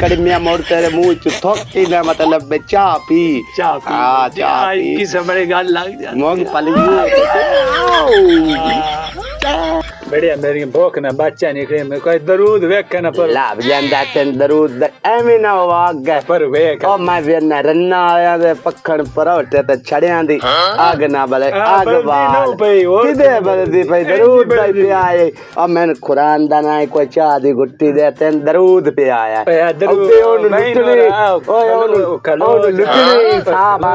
कड़मिया मोड़ तेरे मुंह च थोकी ना मतलब चाह पी चाह पी की समझ गाल लग जा मूंगफली बढ़िया मेरी भूख ना बच्चा निकले मैं कोई दरूद वेख ना पर लाभ जांदा तेन दरूद एਵੇਂ ना वाग पर वेख ओ मैं वे न रन्ना आया दे पखण परोटे ते छड़ियां दी आग ना बले आग बाल किदे बलदी भाई दरूद दे पे आए ओ मैंने कुरान दा ना कोई चाह दी गुट्टी दे तेन दरूद पे आया दरूद लुटनी ओए ओ लुटनी साहब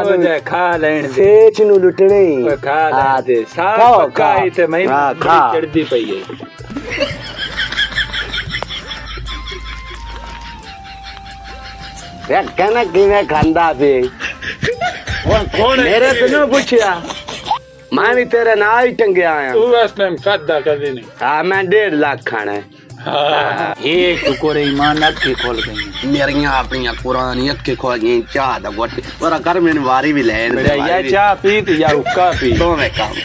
खा लेन सेच नु लुटनी खा दे साहब खाई ते मैं चढ़दी पई है यार कहना किवें खांदा पे और कौन मेरे तने पूछया मैं भी तेरे नाल ही टंगे आया तू इस टाइम खादा कभी नहीं हां मैं 1.5 लाख खाना है ये टुकोरे ईमान अक्के खोल गई मेरियां अपनी कुरान अक्के खोल गई चाह दा गोटी और कर मैंने वारी भी लेन दे या चाह पी ते या हुक्का पी तो मैं काम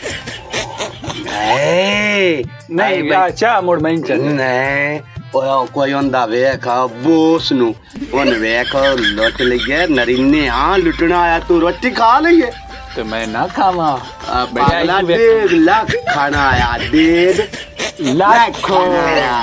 नहीं या चाह मुड़ मैं चल नहीं ओए कोई होंदा वेख बोस नु ओन वेख लुट लगे नरीने हां लुटना आया तू रोटी खा लइए तो मैं ना खावा बढ़िया 1.5 लाख खाना आया 1.5 लाख खाना आया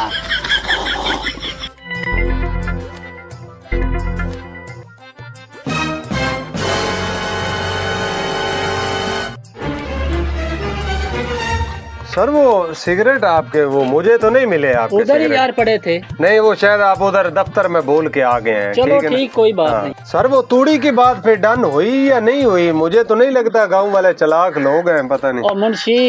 सर वो सिगरेट आपके वो मुझे तो नहीं मिले आपके उधर ही यार पड़े थे नहीं वो शायद आप उधर दफ्तर में बोल के आ गए हैं चलो ठीक कोई बात नहीं सर वो तूड़ी की बात फिर डन हुई या नहीं हुई मुझे तो नहीं लगता गांव वाले चालाक लोग हैं पता नहीं और मुंशी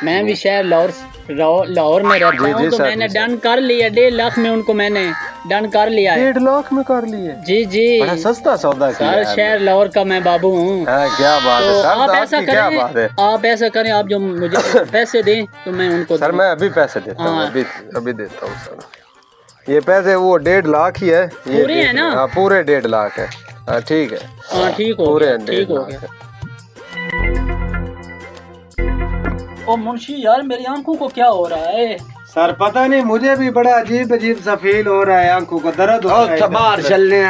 मैं भी शहर लाहौर में रहता हूँ तो मैंने डन कर लिया 1.5 लाख में उनको मैंने डन कर लिया 1.5 लाख में कर लिए जी जी बड़ा सस्ता सौदा सर शहर लाहौर का मैं बाबू हूँ क्या बात है सर आप ऐसा क्या बात है आप ऐसा करें आप जो मुझे पैसे दें तो मैं उनको सर मैं अभी पैसे देता हूँ अभी देता हूँ सर ये पैसे वो 1.5 लाख ही है पूरे है ना हाँ पूरे 1.5 लाख है ठीक है हाँ ठीक हो पूरे ठीक हो गया ओ मुंशी यार मेरी आंखों को क्या हो रहा है सर पता नहीं मुझे भी बड़ा अजीब सा फील हो रहा है आंखों को दर्द हो रहा है बाहर चलने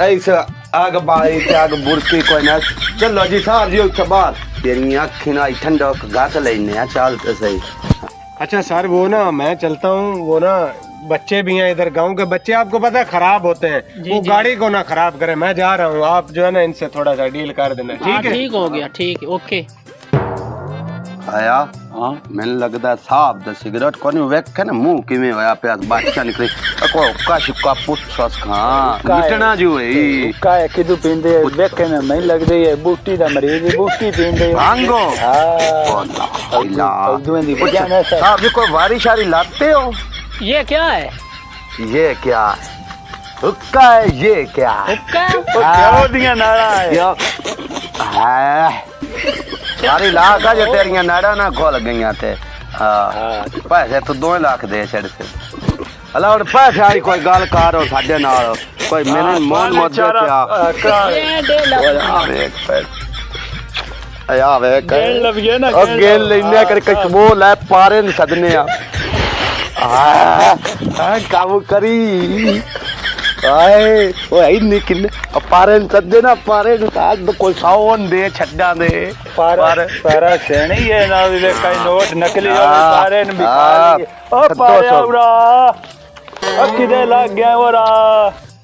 ऐसे आग बारी ते आग बुरकी कोई ना चलो जी साहब जी बाहर तेरी आँखें ना ठंडा गात लेने चल तो सही अच्छा सर वो ना मैं चलता हूँ वो ना बच्चे भी हैं इधर गांव के बच्चे आपको पता है खराब होते हैं वो गाड़ी को ना खराब करे मैं जा रहा हूँ आप जो है ना इनसे थोड़ा सा डील कर देना ठीक है ठीक हो गया ठीक है ओके आया हां मैंने लगदा साहब द सिगरेट कोनी वेख ना मुंह किवें होया पे बाचा निकले को का शिका पुछस खां लुटना जो है का किदु पींदे वेखे ना मैं लगदे है बूटी दा मरीज बूटी पींदे भांगो हां इला दुएं दी बजाना साहब जी कोई वारी शारी लाते हो ये क्या है ये क्या हुक्का है ये क्या हुक्का क्या दिया नारा है सारी लाख जो तेरिया नाड़ा ना खोल गई थे पैसे तो 2 लाख दे छड़ से हला और पैसे आई कोई गल कर साडे नाल कोई मैंने मन मत वे गेल लेने करके बोल है पारे न सदने काम करी आए ओ आई निकल पारे न सदे ना पारे न साथ कोई सावन दे छड्डा दे पारा सेणी है ना वे कई नोट नकली पारे न बिका लिए ओ पाया उड़ा किदे लग गया ओरा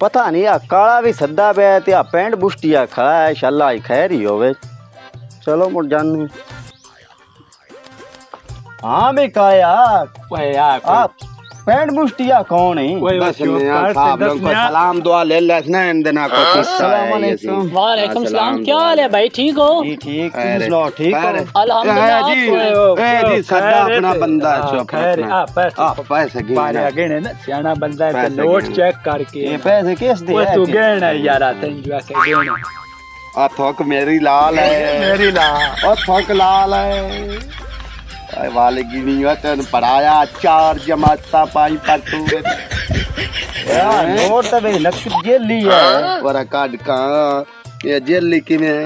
पता नहीं आ काला भी सदा पे ते आ पैंट बुष्टिया खड़ा है शाला ही खैर ही होवे चलो मुड़ जाने हाँ बे काया ओए यार पैंट बुष्टिया कौन है बस साहब लोग को सलाम दुआ ले लेना इन दिना को अस्सलाम वालेकुम वालेकुम सलाम क्या हाल है भाई ठीक हो जी ठीक तुम सुनाओ ठीक हो अल्हम्दुलिल्लाह जी जी सदा अपना बंदा है खैर पैसे बारे गिने ना सियाना बंदा है नोट चेक करके ये पैसे किस दे ओए तू गिन यार तेन जो ऐसे गिन आ थोक मेरी लाल है मेरी लाल और थोक लाल है वाले की नहीं हुआ तेन पढ़ाया 4 जमाता पाई पटू यार नोट तो भाई नकद जेल ली है वरा काट का ये जेल की में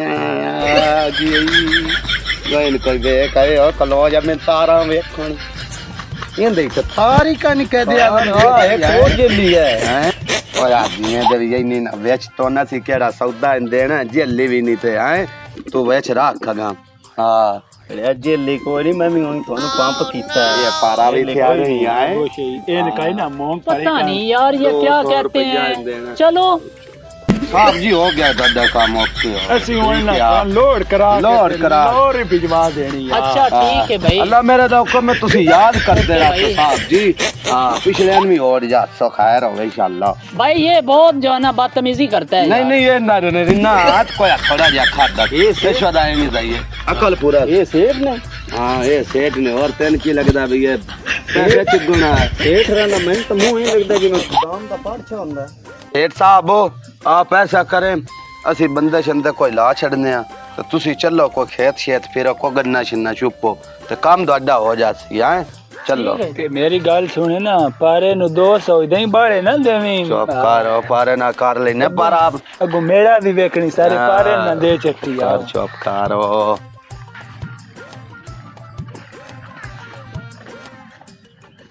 जी गइन कोई वे कहे ओ कलो जब मैं तारा वेखण ये देख तारी का नहीं कह दिया एक और जेल ली है ਓਏ ਆਦਮੀ ਦੇ ਵੀ ਇੰਨੀ ਨਾ ਵੇਚ ਤੋਂ ਨਾ ਸੀ ਕਿਹੜਾ ਸੌਦਾ ਦੇਣਾ ਜੇਲੀ ਵੀ ਨਹੀਂ ਤੇ ਹੈ ਤੂੰ ਵੇਚ ਰੱਖਗਾ ਹਾਂ ਲੈ ਜੇਲੀ ਕੋਈ ਨਹੀਂ ਮੈਂ ਵੀ ਹੁਣ ਤੁਹਾਨੂੰ ਪੰਪ ਕੀਤਾ ਇਹ पारा भी थे नहीं आए इन का ना मोंग पता नहीं यार ये क्या कहते हैं चलो साहब जी हो गया दादा काम ओके ਅਸੀਂ ਹੁਣ ਨਾ ਲੋਡ ਕਰਾ ਲੋਡ ਹੀ ਭਿਜਵਾ ਦੇਣੀ ਆ अच्छा ठीक है भाई अल्लाह मेरे तो हुक्म में तुसी याद करते रहो साहब जी हां पिछले में और जा सो खैर हो इंशाल्लाह भाई ये बहुत जो है ना बदतमीजी करता है नहीं नहीं ये ना हाथ कोई थोड़ा जा खाता ये पेशवादाई नहीं चाहिए अकल पूरा ਇਹ ਸੇਬ ਨੇ हां ये सेठ ने और तेन की लगदा भी ये पैसे चुगना है ਸੇਠ ਰਹਿਣਾ ਮੈਨੂੰ ਤਾਂ ਮੂੰਹ ਹੀ ਲੱਗਦਾ ਜਿਵੇਂ ਖੁਦਾਮ ਦਾ ਪਾੜਛਾ ਹੁੰਦਾ सेठ साहब आप ऐसा करें ਅਸੀਂ ਬੰਦੇ ਸ਼ੰਦੇ ਕੋਈ ਲਾ ਛੱਡਨੇ ਆ ਤੇ ਤੁਸੀਂ ਚੱਲੋ ਕੋਈ ਖੇਤ ਸ਼ੇਤ ਫਿਰ ਕੋ ਗੰਨਾ ਛਿੰਨਾ ਚੁੱਪੋ ਤੇ ਕੰਮ ਤੁਹਾਡਾ ਹੋ ਜਾਸੀ ਹੈ ਚੱਲੋ ਤੇ ਮੇਰੀ ਗੱਲ ਸੁਣੇ ਨਾ ਪਾਰੇ ਨੂੰ 200 ਇਦਾਂ ਹੀ ਬਾੜੇ ਨਾ ਦੇਵੀਂ ਚੁੱਪ ਕਰੋ ਪਾਰੇ ਨਾ ਕਰ ਲੈਨੇ ਪਰ ਆਪ ਅਗੋ ਮੇਰਾ ਵੀ ਵੇਖਣੀ ਸਾਰੇ ਪਾਰੇ ਨਾ ਦੇ ਚੱਟੀ ਯਾਰ ਚੁੱਪ ਕਰੋ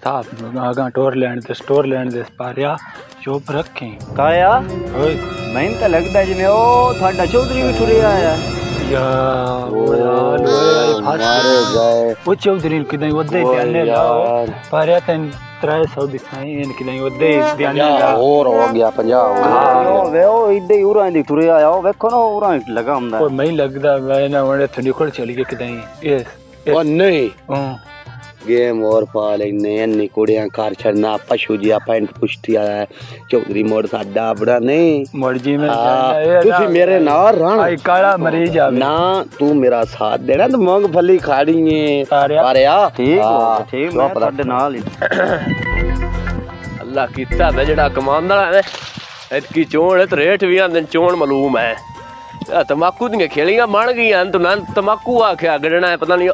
ਸਾਹਬ ਆਗਾ ਟੋਰ ਲੈਣ ਤੇ ਸਟੋਰ ਲੈਣ ਦੇ ਪਾਰਿਆ ਚੁੱਪ ਰੱਖੀ ਕਾਇਆ ਓਏ ਮੈਨੂੰ ਤਾਂ ਲੱਗਦਾ ਜਿਵੇਂ ਉਹ ਤੁਹਾਡਾ ਚੌਧਰੀ ਵੀ ਟੁਰਿਆ ਆਇਆ ਯਾਰ ਮਾਰੇ ਗਏ ਉਹ ਚੌਧਰੀ ਕਿਦਾਂ ਉਹਦੇ ਧਿਆਨੇ ਲਾਓ ਪਾਰਿਆ ਤੈਨ 300 ਦਿਖਾਈ ਇਹਨ ਕਿਦਾਂ ਉਹਦੇ ਧਿਆਨੇ ਲਾਓ ਹੋਰ ਹੋ ਗਿਆ 50 ਉਹ ਵੇ ਉਹ ਇੱਦੇ ਉਰਾਂ ਦੀ ਟੁਰਿਆ ਆਇਆ ਉਹ ਵੇਖੋ ਨਾ ਉਰਾਂ ਲਗਾ ਹੁੰਦਾ ਉਹ ਮੈਨੂੰ ਲੱਗਦਾ ਮੈਂ ਨਾ ਉਹਨੇ ਥੋੜੀ ਖੜ ਚਲੀ ਗਈ ਕਿਦਾਂ ਇਹ ਉਹ ਨਹੀਂ ਹਾਂ गेम और पा लेने अन्नी कुड़ियां कार छड़ना पशु जी पैंट पुष्टि आया है चौधरी मोड़ साडा बड़ा नहीं मर्जी में तुसी मेरे नाल रहना आई काला मरीज आ ना तू मेरा साथ देना तो मूंगफली खाड़ी है पारिया ठीक मैं ਤੁਹਾਡੇ ਨਾਲ ਹੀ ਅੱਲਾ ਕੀਤਾ ਵੇ ਜਿਹੜਾ ਕਮਾਉਂਦਾ ਹੈ ਇਤਕੀ ਚੋਣ ਤੇ ਰੇਟ ਵੀ ਆਂਦੇ ਚੋਣ ਮਾਲੂਮ ਹੈ ਆ ਤਮਾਕੂ ਦੀਆਂ ਖੇਲੀਆਂ ਬਣ ਗਈਆਂ ਤੂੰ ਨਾ ਤਮਾਕੂ ਆਖਿਆ ਗੜਣਾ ਹੈ ਪਤਾ ਨਹੀਂ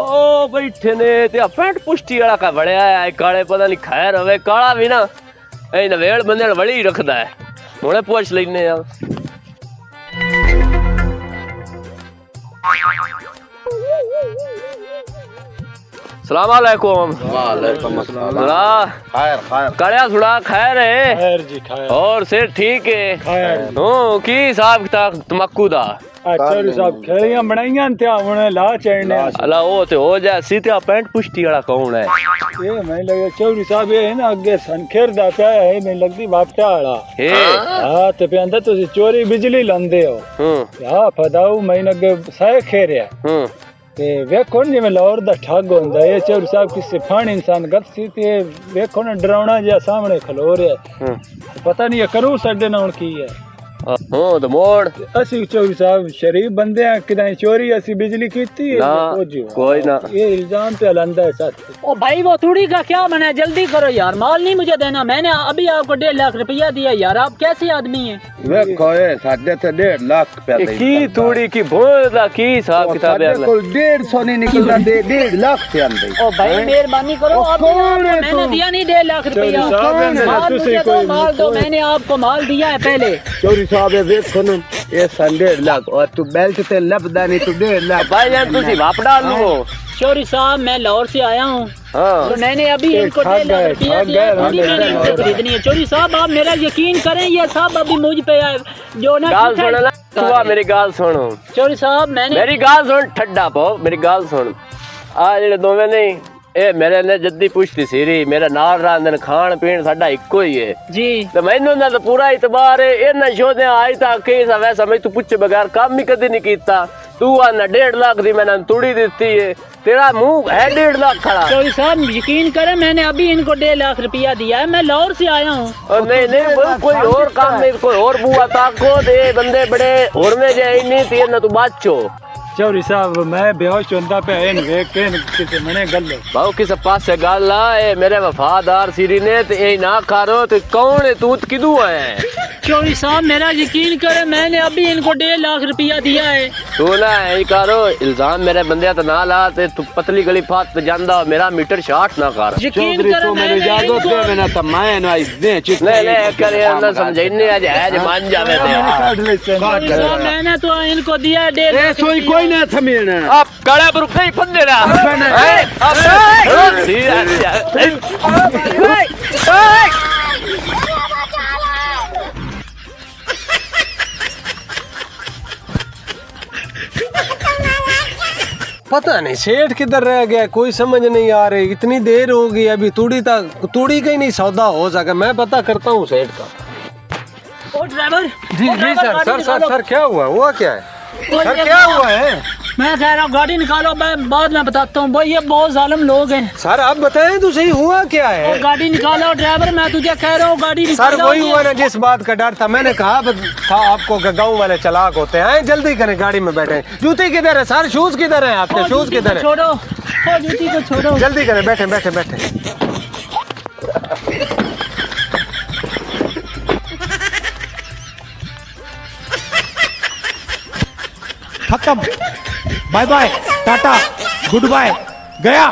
ਉਹ ਬੈਠੇ ਨੇ ਤੇ ਆ ਪੈਂਟ ਪੁਸ਼ਟੀ ਵਾਲਾ ਕਾ ਵੜਿਆ ਹੈ ਕਾਲੇ ਪਤਾ ਨਹੀਂ ਖੈਰ ਹੋਵੇ ਕਾਲਾ ਵੀ ਨਾ ਇਹ ਨਵੇਲ ਬੰਦੇ ਨਾਲ ਵੜੀ ਰੱਖਦਾ ਹੈ ਹੁਣੇ ਪੁੱਛ ਲੈਨੇ ਆ सलाम अलैकुम वालेकुम अस्सलाम खैर खैर कड़िया थोड़ा खैर है खैर जी खैर और सिर ठीक है खैर हूँ की हिसाब किताब तमक्कू दा अच्छा साहब खेलियां बनाइयां ते हुणे ला चढ़ने अला ओ ते हो जा सीधा पैंट पुष्टि वाला कौन है ये मैं लगे चौधरी साहब ये है ना अगे सनखेर दा पे है मैं लगदी बापटा वाला हे हां ते पे अंदर तुसी चोरी बिजली लंदे हो हां फदाऊ मैं अगे सह खेरिया ते वेखो जिवें लाहौर दा ठग होंदा है चौधरी साहब किसी फान इंसान गत सी ते वेखो ना डरावना जिहा सामने खलो रहा पता नहीं करूं साडे नाल की है हाँ तो मोड़ ਅਸੀਂ ਚੌਧਰੀ ਸਾਹਿਬ शरीफ बंदे हैं किदा चोरी ऐसी बिजली कीती है कोई ना ये इल्जाम पे लंदा है साथ ओ भाई वो थोड़ी का क्या मना है जल्दी करो यार माल नहीं मुझे देना मैंने अभी आपको 1.5 लाख रुपया दिया यार आप कैसे आदमी हैं देखो ये साढ़े ते 1.5 लाख पे की थोड़ी की बोलदा की हिसाब किताब है कुल 150 नहीं निकलता 1.5 लाख से अंदर ओ भाई मेहरबानी करो मैंने दिया नहीं 1.5 लाख रुपया माल मुझे दो माल दो मैंने आपको माल दिया है पहले चौधरी साहब ये देखो ना ये 1.5 लाख और तू बेल्ट ते लपदा नहीं तू 1.5 लाख भाई यार तुसी वापड़ा लो चौधरी साहब मैं लाहौर से आया हूँ हाँ तो मैंने अभी इनको 1.5 लाख रुपया दिया थोड़ी मैंने इनसे खरीदनी है चौधरी साहब आप मेरा यकीन करें ये सब अभी मुझ पे जो ना गाल सुन ना तू मेरी गाल सुनो चौधरी साहब मैंने मेरी गाल सुन ठड्डा पाओ मेरी गाल सुन आ जेड़े दोवें नहीं ए मेरे ने जद्दी पुछती सीरी मेरा नाल रांदन खान पीन साडा इक्को ही है जी तो मैनू ना तो पूरा इतबार है इन्ना शोदे आज तक कैसा वैसा मैं तू पूछे बगैर काम ही कदे नहीं कीता तू आना 1.5 लाख दी मैंने तुड़ी दी है तेरा मुंह है 1.5 लाख खड़ा चौधरी साहब यकीन करें मैंने अभी इनको 1.5 लाख रुपया दिया है मैं लाहौर से आया हूँ और नहीं नहीं कोई और काम में कोई और बुआ ताको दे बंदे बड़े और में जाए नहीं तीर ना तू बाचो चौधरी साहब मैं बेहोश होंदा पे इन वेख के किसे मने गल बाऊ किस पासे गल आ मेरे वफादार सिरी ने ते ए ना खारो ते कौन है तू किदू है चौधरी साहब मेरा यकीन करें मैंने अभी इनको 1.5 लाख रुपया दिया है तू ना ऐ करो इल्जाम मेरे बंदे ते ना ला ते तू पतली गली फात जांदा मेरा मीटर शार्ट ना कर यकीन करें मैंने इजाजत दे मैंने तो मैं ना दे चित नहीं नहीं करे ना समझने आज मान जावे ते मैंने तो इनको दिया 1.5 लाख सोई कोई ना थमीना आप गड़ा पर नहीं फंदे ना आप पता नहीं सेठ किधर रह गया, कोई समझ नहीं आ रही। इतनी देर हो गई अभी तूड़ी का ही नहीं सौदा हो सका। मैं पता करता हूँ सेठ का। ओ ड्राइवर, जी जी सर क्या हुआ क्या है सर, क्या हुआ है? मैं कह रहा हूँ गाड़ी निकालो, मैं बाद में बताता हूँ भाई, ये बहुत जालिम लोग हैं। सर आप बताएं तो सही, हुआ क्या है? गाड़ी निकालो ड्राइवर, मैं तुझे कह रहा हूँ गाड़ी निकालो। सर वही हुआ ना जिस बात का डर था। मैंने कहा था आपको गाँव वाले चालाक होते हैं। जल्दी करें, गाड़ी में बैठे। जूती किधर है सर? शूज किधर है आपके? शूज किधर है? छोड़ो, जूती को छोड़ो। जल्दी करें, बैठे बैठे बैठे। खत्म, bye bye, tata, good bye, गया।